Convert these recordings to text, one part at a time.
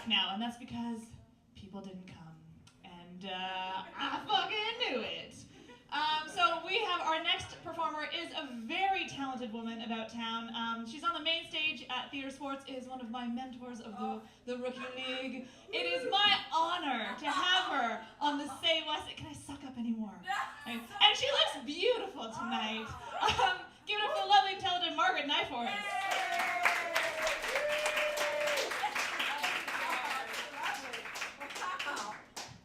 back now, and that's because people didn't come. And I fucking knew it. So we have our next performer is a very talented woman about town. She's on the main stage at Theatre Sports, is one of my mentors of the Rookie League. It is my honor to have her on the Say Wha. Can I suck up anymore? And she looks beautiful tonight. Give it up for the lovely, talented Margret Nyfors.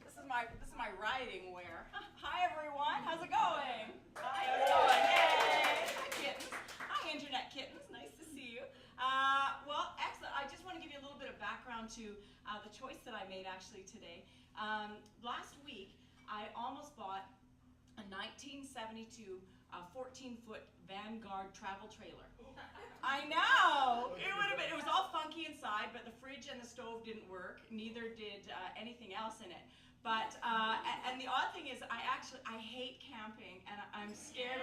This is my riding wear. Hi everyone, how's it going? Hi, how's it going? Yay! Hi kittens. Hi internet kittens, nice to see you. Well, excellent. I just want to give you a little bit of background to the choice that I made actually today. Last week, I almost bought a 1972 14-foot Vanguard travel trailer. I know! It was all funky inside, but the fridge and the stove didn't work. Neither did anything else in it. But and the odd thing is, I hate camping, and I'm scared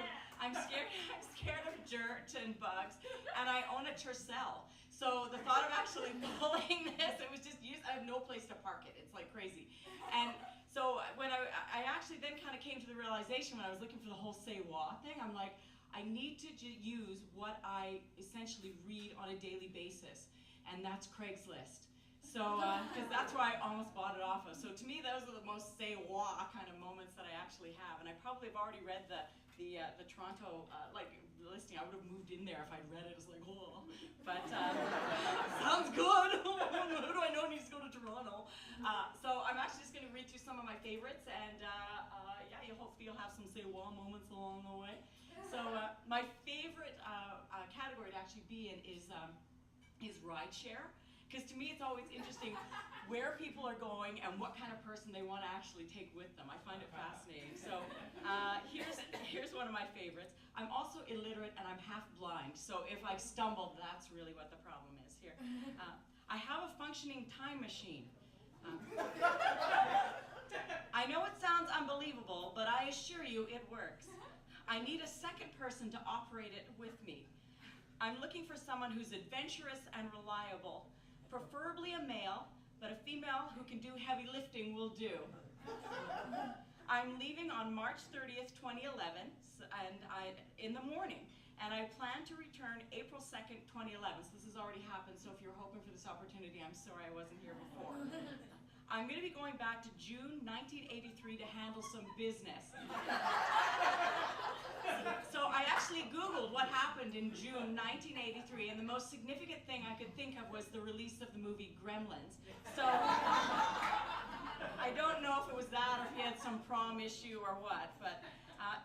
of dirt and bugs, and I own a Tercel. So the thought of actually pulling this, it was just used. I have no place to park it. It's like crazy. And so when I actually then kind of came to the realization when I was looking for the whole Say Wha thing, I'm like, I need to use what I essentially read on a daily basis, and that's Craigslist. So, because that's where I almost bought it off of. So to me, those are the most Say Wha kind of moments that I actually have. And I probably have already read the Toronto listing. I would have moved in there if I'd read it. It's like, oh, but sounds good. Who do I know needs to go to Toronto? So I'm actually just going to read through some of my favorites, and yeah, hopefully you'll have some Say Wha moments along the way. So my favorite category to actually be in is rideshare. Because to me, it's always interesting where people are going and what kind of person they want to actually take with them. I find it fascinating. So here's one of my favorites. I'm also illiterate and I'm half blind. So if I stumble, that's really what the problem is here. I have a functioning time machine. I know it sounds unbelievable, but I assure you it works. I need a second person to operate it with me. I'm looking for someone who's adventurous and reliable. Preferably a male, but a female who can do heavy lifting will do. I'm leaving on March 30th, 2011, in the morning, and I plan to return April 2nd, 2011. So this has already happened, so if you're hoping for this opportunity, I'm sorry I wasn't here before. I'm going to be going back to June 1983 to handle some business. So I actually Googled what happened in June 1983, and the most significant thing I could think of was the release of the movie Gremlins. So I don't know if it was that or if he had some prom issue or what, but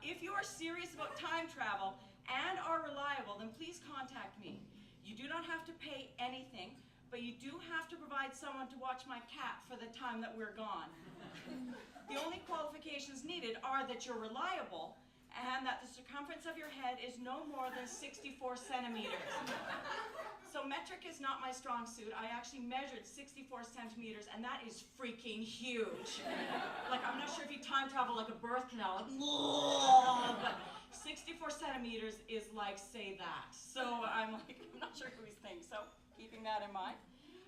if you are serious about time travel and are reliable, then please contact me. You do not have to pay anything, but you do have to provide someone to watch my cat for the time that we're gone. The only qualifications needed are that you're reliable and that the circumference of your head is no more than 64 centimeters. So metric is not my strong suit. I actually measured 64 centimeters, and that is freaking huge. Like, I'm not sure if you time travel like a birth canal, like, but 64 centimeters is like, say that. So I'm not sure who he's thinking. So keeping that in mind.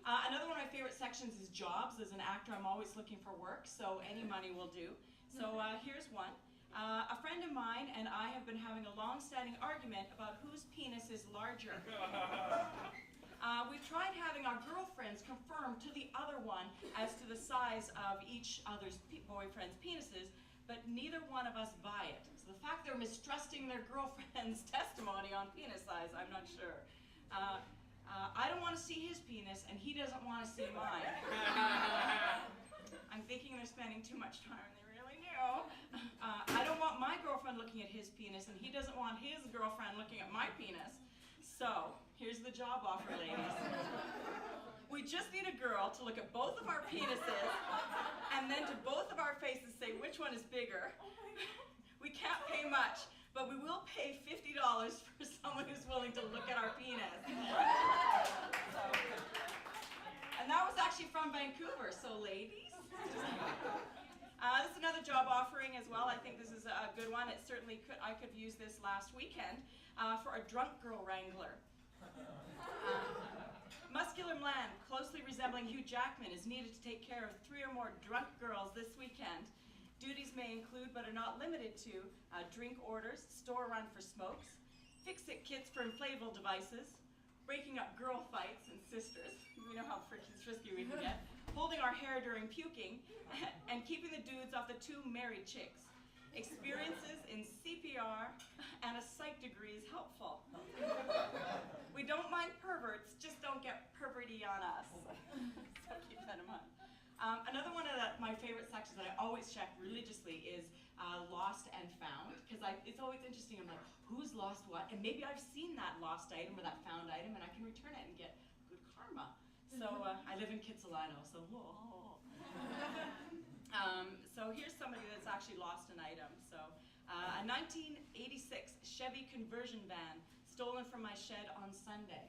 Another one of my favorite sections is jobs. As an actor, I'm always looking for work, so any money will do. So here's one. A friend of mine and I have been having a long-standing argument about whose penis is larger. We've tried having our girlfriends confirm to the other one as to the size of each other's boyfriend's penises, but neither one of us buy it. So the fact they're mistrusting their girlfriend's testimony on penis size, I'm not sure. I don't want to see his penis, and he doesn't want to see mine. I'm thinking they're spending too much time. They really do. I don't want my girlfriend looking at his penis, and he doesn't want his girlfriend looking at my penis. So, here's the job offer, ladies. We just need a girl to look at both of our penises, and then to both of our faces say which one is bigger. We can't pay much, but we will pay $50 for someone who's willing to look at our penis. And that was actually from Vancouver, so ladies. This is another job offering as well. I think this is a good one. It certainly could. I could use this last weekend for a drunk girl wrangler. Muscular man, closely resembles resembling Hugh Jackman is needed to take care of 3 or more drunk girls this weekend. Duties may include, but are not limited to, drink orders, store run for smokes, fix-it kits for inflatable devices, breaking up girl fights and sisters, we know how frisky we can get, holding our hair during puking, and keeping the dudes off the 2 married chicks. Experiences in CPR and a psych degree is helpful. We don't mind perverts, just don't get perverty on us. So keep that in mind. Another one of my favorite sections that I always check religiously is lost and found, because it's always interesting. I'm like, who's lost what? And maybe I've seen that lost item or that found item, and I can return it and get good karma. So I live in Kitsilano, so whoa. So here's somebody that's actually lost an item. So a 1986 Chevy conversion van stolen from my shed on Sunday.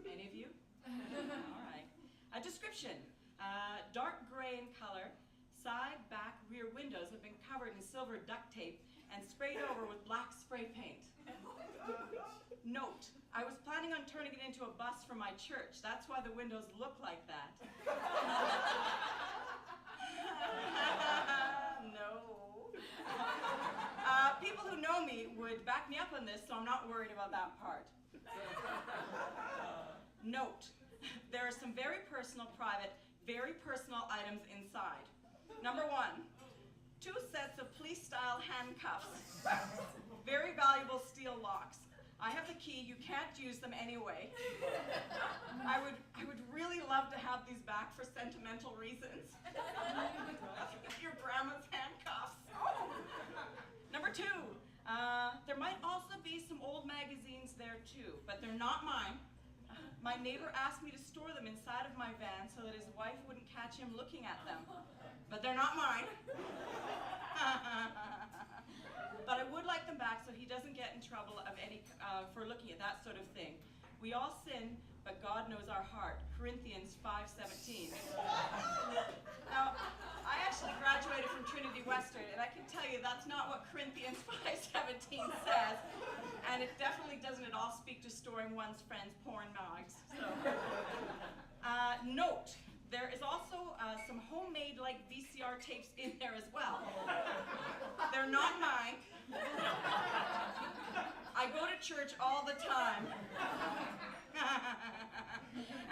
Any of you? All right. A description. Dark gray in color, side, back, rear windows have been covered in silver duct tape and sprayed over with black spray paint. Note, I was planning on turning it into a bus for my church. That's why the windows look like that. No. People who know me would back me up on this, so I'm not worried about that part. Note, there are some very personal, private, very personal items inside. Number 1, 2 sets of police-style handcuffs, very valuable steel locks. I have the key, you can't use them anyway. I would really love to have these back for sentimental reasons. Your grandma's handcuffs. Oh. Number 2, there might also be some old magazines there too, but they're not mine. My neighbor asked me to store them inside of my van so that his wife wouldn't catch him looking at them. But they're not mine. But I would like them back so he doesn't get in trouble for looking at that sort of thing. We all sin, but God knows our heart. Corinthians 5:17. Now, I actually graduated from Trinity Western, and I can tell you that's not what Corinthians 5:17 says. And it definitely doesn't at all speak to storing one's friend's porn mags. So, note, there is also some homemade VCR tapes in there as well. They're not mine. I go to church all the time.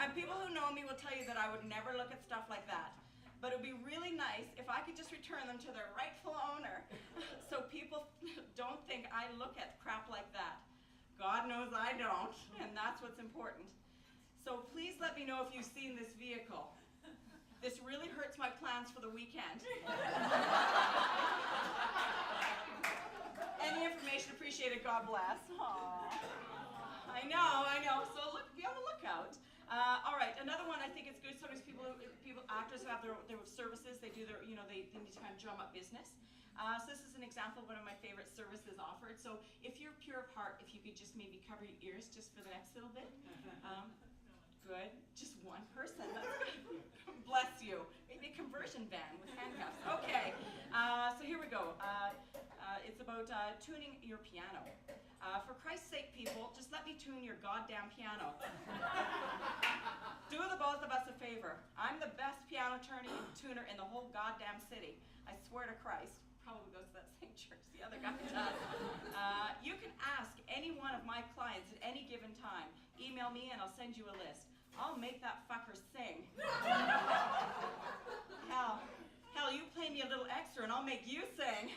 And people who know me will tell you that I would never look at stuff like that. But it would be really nice if I could just return them to their rightful owner so people don't think I look at crap like that. God knows I don't, and that's what's important. So please let me know if you've seen this vehicle. This really hurts my plans for the weekend. Any information appreciated, God bless. Aww. I know, so look, be on the lookout. All right, another one I think it's good. Sometimes actors who have their services, they do their, they need to kind of drum up business. So this is an example of one of my favorite services offered. So if you're pure of heart, if you could just maybe cover your ears just for the next little bit. Good, just one person, that's good. Bless you. Maybe a conversion van with handcuffs. Okay, so here we go. It's about tuning your piano. For Christ's sake, people, just let me tune your goddamn piano. Do the both of us a favor. I'm the best piano tuner in the whole goddamn city. I swear to Christ. Probably goes to that same church the other guy does. You can ask any one of my clients at any given time. Email me and I'll send you a list. I'll make that fucker sing. Hell, you play me a little extra and I'll make you sing.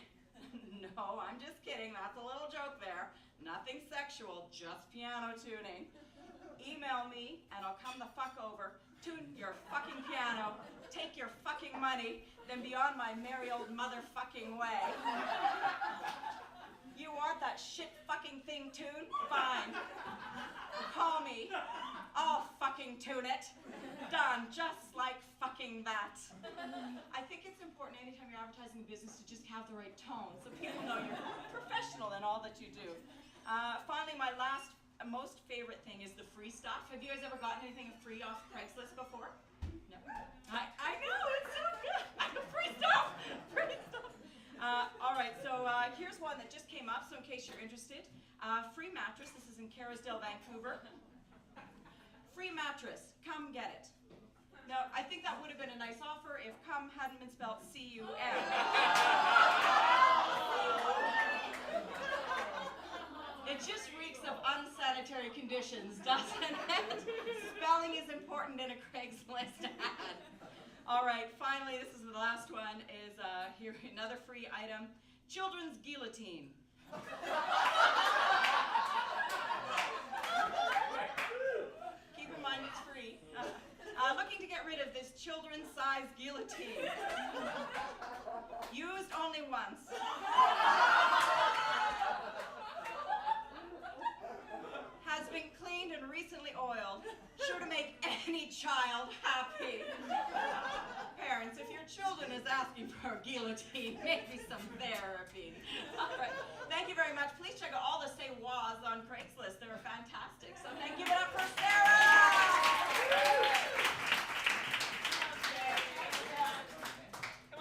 No, I'm just kidding. That's a little joke there. Nothing sexual, just piano tuning. Email me and I'll come the fuck over, tune your fucking piano, take your fucking money, then be on my merry old motherfucking way. You want that shit fucking thing tuned? Fine. Call me. I'll fucking tune it. Done. Just like fucking that. I think it's important anytime you're advertising a business to just have the right tone so people know you're professional in all that you do. Finally, my last, most favorite thing is the free stuff. Have you guys ever gotten anything free off Craigslist before? No. I know, it's so good. Free stuff. Free stuff. All right, so here's one that just came up, so in case you're interested. Free mattress. This is in Kerrisdale, Vancouver. Free mattress. Come get it. Now, I think that would have been a nice offer if cum hadn't been spelled C-U-M. It just reeks of unsanitary conditions, doesn't it? Spelling is important in a Craigslist ad. All right, finally, this is the last one, is here another free item, children's guillotine. Keep in mind it's free. Looking to get rid of this children's-sized guillotine. Used only once. Has been cleaned and recently oiled. Sure to make any child happy. Parents, if your children is asking for a guillotine, maybe some therapy. All right. Thank you very much. Please check out all the Say Whas on Craigslist. They're fantastic.